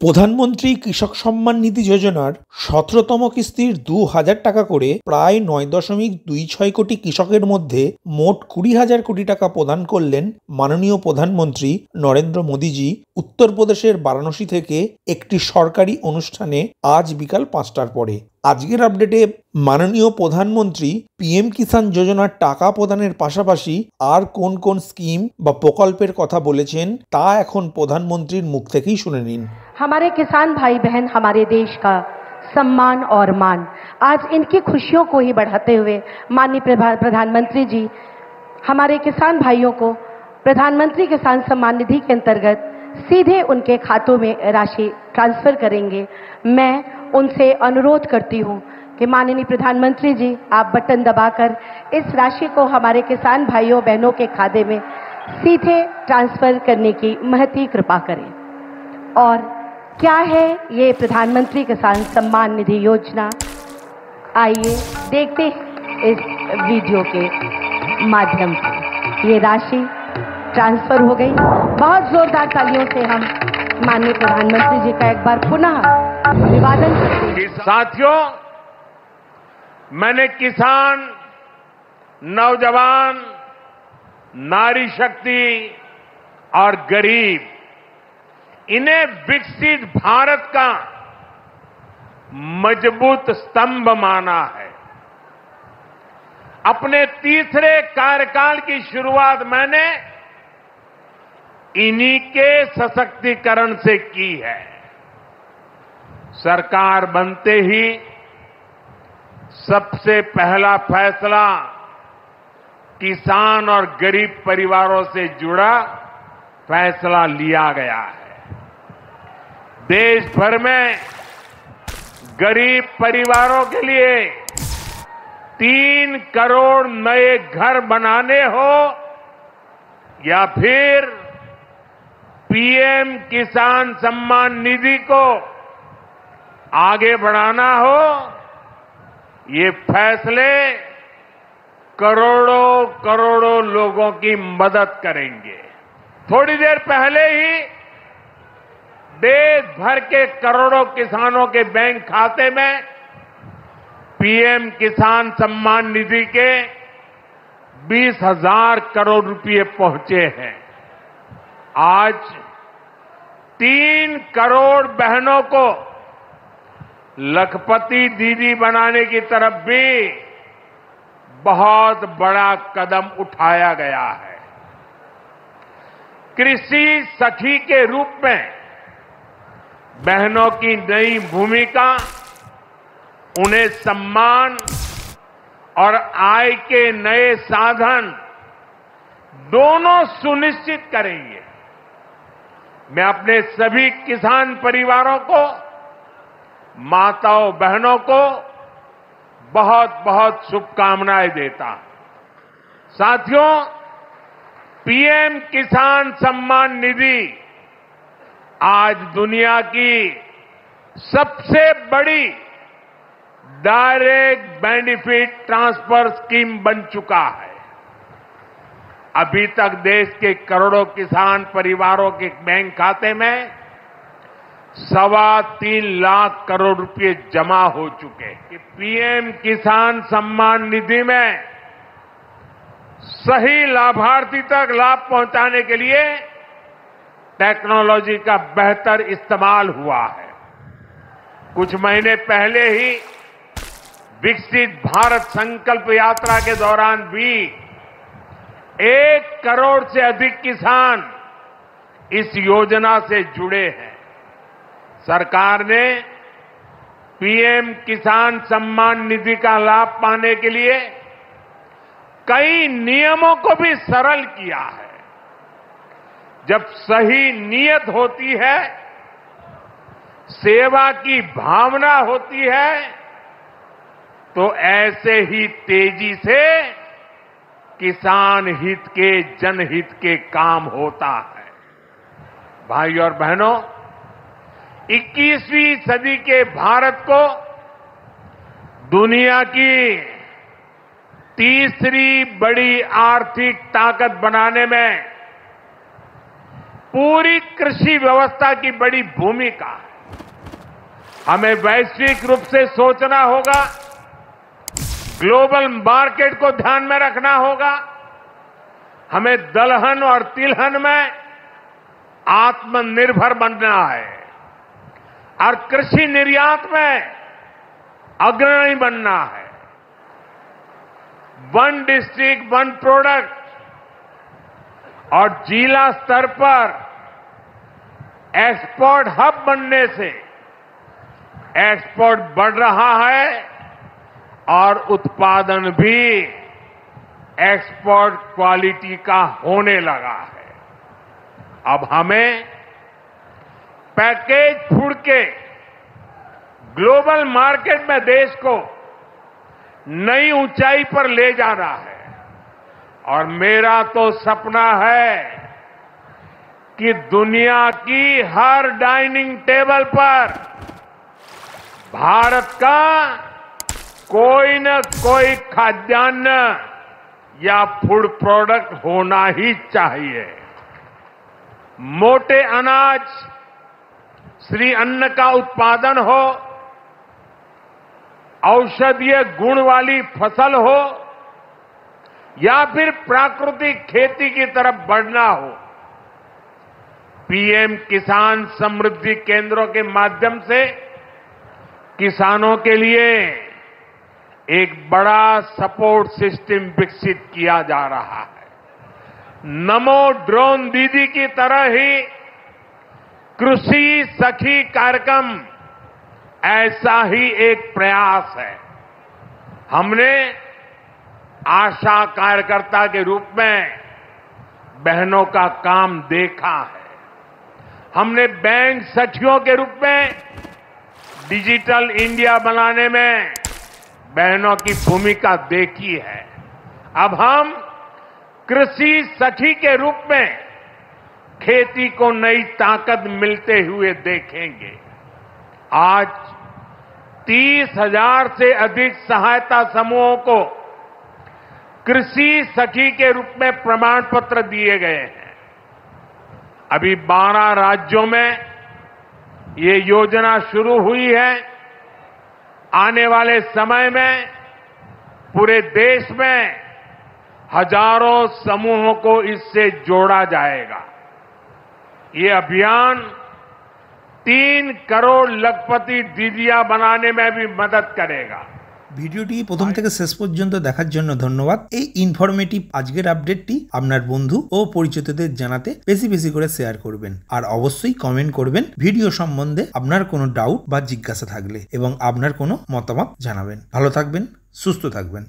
প্রধানমন্ত্রী কৃষক সম্মান নিধি যোজনার ১৭তম কিস্তির ২,০০০ টাকা করে প্রায় ৯.২৬ কোটি কৃষকের মধ্যে মোট ২০,০০০ কোটি টাকা প্রদান করলেন মাননীয় প্রধানমন্ত্রী নরেন্দ্র মোদীজি উত্তরপ্রদেশের বারাণসী থেকে একটি সরকারি অনুষ্ঠানে আজ বিকাল ৫টার পরে। আজকের আপডেটে মাননীয় প্রধানমন্ত্রী পিএম কিষাণ যোজনার টাকা প্রদানের পাশাপাশি আর কোন কোন স্কিম বা প্রকল্পের কথা বলেছেন তা এখন প্রধানমন্ত্রীর মুখ থেকেই শুনে নিন। हमारे किसान भाई बहन हमारे देश का सम्मान और मान, आज इनकी खुशियों को ही बढ़ाते हुए माननीय प्रधानमंत्री जी हमारे किसान भाइयों को प्रधानमंत्री किसान सम्मान निधि के अंतर्गत सीधे उनके खातों में राशि ट्रांसफर करेंगे। मैं उनसे अनुरोध करती हूं कि माननीय प्रधानमंत्री जी आप बटन दबाकर इस राशि को हमारे किसान भाइयों बहनों के खाते में सीधे ट्रांसफर करने की महती कृपा करें। और क्या है ये प्रधानमंत्री किसान सम्मान निधि योजना, आइए देखते हैं इस वीडियो के माध्यम से। ये राशि ट्रांसफर हो गई। बहुत जोरदार तालियों से हम माननीय प्रधानमंत्री जी का एक बार पुनः अभिवादन करते हैं। साथियों, मैंने किसान, नौजवान, नारी शक्ति और गरीब, इन्हें विकसित भारत का मजबूत स्तंभ माना है। अपने तीसरे कार्यकाल की शुरुआत मैंने इन्हीं के सशक्तिकरण से की है। सरकार बनते ही सबसे पहला फैसला किसान और गरीब परिवारों से जुड़ा फैसला लिया गया है। देश भर में गरीब परिवारों के लिए 3 करोड़ नए घर बनाने हो या फिर पीएम किसान सम्मान निधि को आगे बढ़ाना हो, ये फैसले करोड़ों करोड़ों लोगों की मदद करेंगे। थोड़ी देर पहले ही देश भर के करोड़ों किसानों के बैंक खाते में पीएम किसान सम्मान निधि के 20,000 करोड़ रुपए पहुंचे हैं। आज 3 करोड़ बहनों को लखपति दीदी बनाने की तरफ भी बहुत बड़ा कदम उठाया गया है। कृषि सखी के रूप में बहनों की नई भूमिका उन्हें सम्मान और आय के नए साधन दोनों सुनिश्चित करेंगे। मैं अपने सभी किसान परिवारों को, माताओं बहनों को बहुत बहुत शुभकामनाएं देता हूं। साथियों, पीएम किसान सम्मान निधि आज दुनिया की सबसे बड़ी डायरेक्ट बेनिफिट ट्रांसफर स्कीम बन चुका है। अभी तक देश के करोड़ों किसान परिवारों के बैंक खाते में 3.25 लाख करोड़ रुपए जमा हो चुके हैं। पीएम किसान सम्मान निधि में सही लाभार्थी तक लाभ पहुंचाने के लिए टेक्नोलॉजी का बेहतर इस्तेमाल हुआ है। कुछ महीने पहले ही विकसित भारत संकल्प यात्रा के दौरान भी 1 करोड़ से अधिक किसान इस योजना से जुड़े हैं। सरकार ने पीएम किसान सम्मान निधि का लाभ पाने के लिए कई नियमों को भी सरल किया है। जब सही नीयत होती है, सेवा की भावना होती है, तो ऐसे ही तेजी से किसान हित के, जनहित के काम होता है। भाई और बहनों, 21वीं सदी के भारत को दुनिया की तीसरी बड़ी आर्थिक ताकत बनाने में पूरी कृषि व्यवस्था की बड़ी भूमिका है। हमें वैश्विक रूप से सोचना होगा, ग्लोबल मार्केट को ध्यान में रखना होगा। हमें दलहन और तिलहन में आत्मनिर्भर बनना है और कृषि निर्यात में अग्रणी बनना है। वन डिस्ट्रिक्ट वन प्रोडक्ट और जिला स्तर पर एक्सपोर्ट हब बनने से एक्सपोर्ट बढ़ रहा है और उत्पादन भी एक्सपोर्ट क्वालिटी का होने लगा है। अब हमें पैकेज फूड के ग्लोबल मार्केट में देश को नई ऊंचाई पर ले जाना है और मेरा तो सपना है कि दुनिया की हर डाइनिंग टेबल पर भारत का कोई न कोई खाद्यान्न या फूड प्रोडक्ट होना ही चाहिए। मोटे अनाज श्री अन्न का उत्पादन हो, औषधीय गुण वाली फसल हो या फिर प्राकृतिक खेती की तरफ बढ़ना हो, पीएम किसान समृद्धि केंद्रों के माध्यम से किसानों के लिए एक बड़ा सपोर्ट सिस्टम विकसित किया जा रहा है। नमो ड्रोन दीदी की तरह ही कृषि सखी कार्यक्रम ऐसा ही एक प्रयास है। हमने आशा कार्यकर्ता के रूप में बहनों का काम देखा है। हमने बैंक सखियों के रूप में डिजिटल इंडिया बनाने में बहनों की भूमिका देखी है। अब हम कृषि सखी के रूप में खेती को नई ताकत मिलते हुए देखेंगे। आज 30,000 से अधिक सहायता समूहों को कृषि सखी के रूप में प्रमाण पत्र दिए गए हैं। अभी 12 राज्यों में ये योजना शुरू हुई है। आने वाले समय में पूरे देश में हजारों समूहों को इससे जोड़ा जाएगा। ये अभियान 3 करोड़ लखपति दीदियां बनाने में भी मदद करेगा। ভিডিওটি প্রথম থেকে শেষ পর্যন্ত দেখার জন্য ধন্যবাদ। এই ইনফরমেটিভ আজকের আপডেটটি আপনার বন্ধু ও পরিচিতদের জানাতে বেশি বেশি করে শেয়ার করবেন আর অবশ্যই কমেন্ট করবেন ভিডিও সম্বন্ধে আপনার কোনো ডাউট বা জিজ্ঞাসা থাকলে এবং আপনার কোনো মতামত জানাবেন। ভালো থাকবেন, সুস্থ থাকবেন।